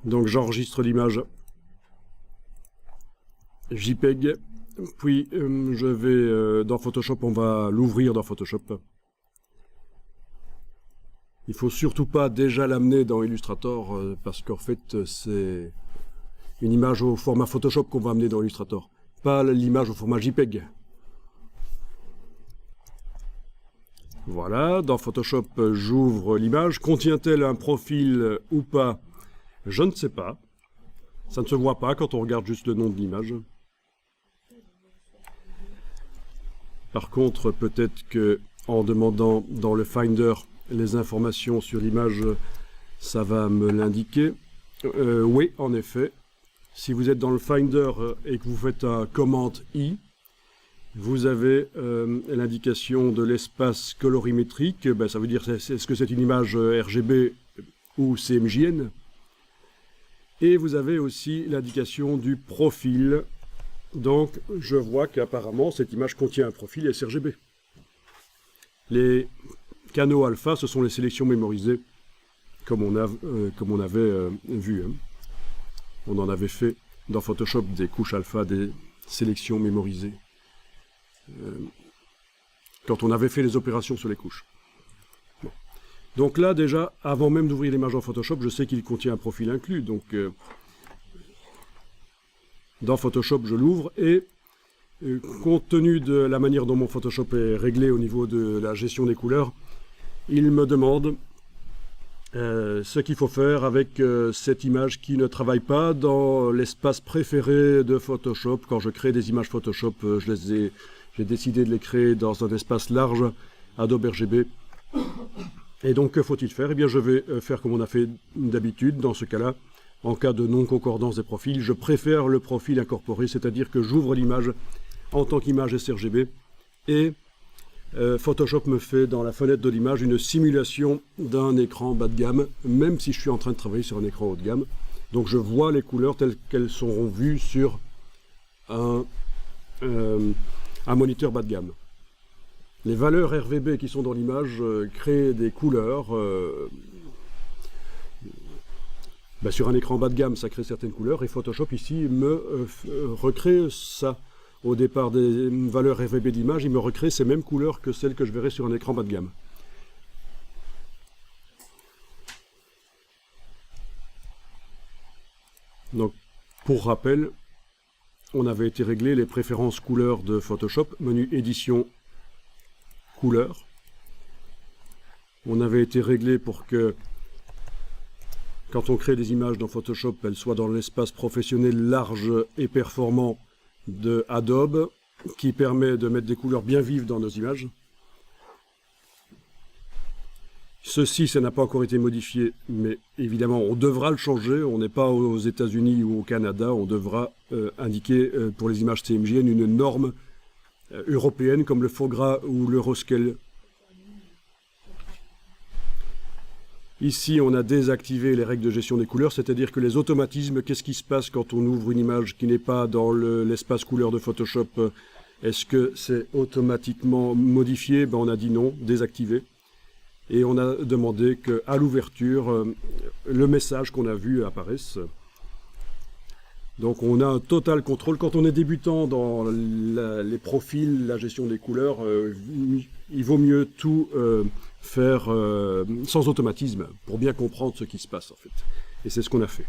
Donc j'enregistre l'image JPEG, puis je vais dans Photoshop, on va l'ouvrir dans Photoshop. Il faut surtout pas déjà l'amener dans Illustrator parce qu'en fait c'est une image au format Photoshop qu'on va amener dans Illustrator, pas l'image au format JPEG. Voilà, dans Photoshop j'ouvre l'image. Contient-elle un profil ou pas? Je ne sais pas. Ça ne se voit pas quand on regarde juste le nom de l'image. Par contre, peut-être que en demandant dans le Finder les informations sur l'image, ça va me l'indiquer. Oui, en effet. Si vous êtes dans le Finder et que vous faites un Command I, vous avez l'indication de l'espace colorimétrique. Ben, ça veut dire est-ce que c'est une image RGB ou CMJN. Et vous avez aussi l'indication du profil. Donc, je vois qu'apparemment, cette image contient un profil sRGB. Les canaux alpha, ce sont les sélections mémorisées, comme on avait vu. Hein. On en avait fait dans Photoshop des couches alpha, des sélections mémorisées. Quand on avait fait les opérations sur les couches. Bon. Donc là, déjà, avant même d'ouvrir l'image en Photoshop, je sais qu'il contient un profil inclus. Donc, dans Photoshop, je l'ouvre et compte tenu de la manière dont mon Photoshop est réglé au niveau de la gestion des couleurs, il me demande ce qu'il faut faire avec cette image qui ne travaille pas dans l'espace préféré de Photoshop. Quand je crée des images Photoshop, j'ai décidé de les créer dans un espace large, Adobe RGB. Et donc, que faut-il faire? Eh bien, je vais faire comme on a fait d'habitude dans ce cas-là. En cas de non-concordance des profils, je préfère le profil incorporé, c'est-à-dire que j'ouvre l'image en tant qu'image sRGB et Photoshop me fait dans la fenêtre de l'image une simulation d'un écran bas de gamme, même si je suis en train de travailler sur un écran haut de gamme. Donc je vois les couleurs telles qu'elles seront vues sur un moniteur bas de gamme. Les valeurs RVB qui sont dans l'image créent des couleurs. Sur un écran bas de gamme, ça crée certaines couleurs, et Photoshop ici me recrée ça. Au départ des valeurs RVB d'image, il me recrée ces mêmes couleurs que celles que je verrai sur un écran bas de gamme. Donc, pour rappel, on avait été réglé les préférences couleurs de Photoshop, menu édition, couleurs. On avait été réglé pour que quand on crée des images dans Photoshop, elles soient dans l'espace professionnel large et performant de Adobe, qui permet de mettre des couleurs bien vives dans nos images. Ceci, ça n'a pas encore été modifié, mais évidemment, on devra le changer. On n'est pas aux États-Unis ou au Canada. On devra indiquer pour les images CMJN une norme européenne comme le FOGRA ou l'Euroscale. Ici, on a désactivé les règles de gestion des couleurs, c'est-à-dire que les automatismes, qu'est-ce qui se passe quand on ouvre une image qui n'est pas dans l'espace couleur de Photoshop? Est-ce que c'est automatiquement modifié? On a dit non, désactivé. Et on a demandé qu'à l'ouverture, le message qu'on a vu apparaisse. Donc on a un total contrôle. Quand on est débutant dans les profils, la gestion des couleurs, il vaut mieux tout faire sans automatisme pour bien comprendre ce qui se passe en fait. Et c'est ce qu'on a fait.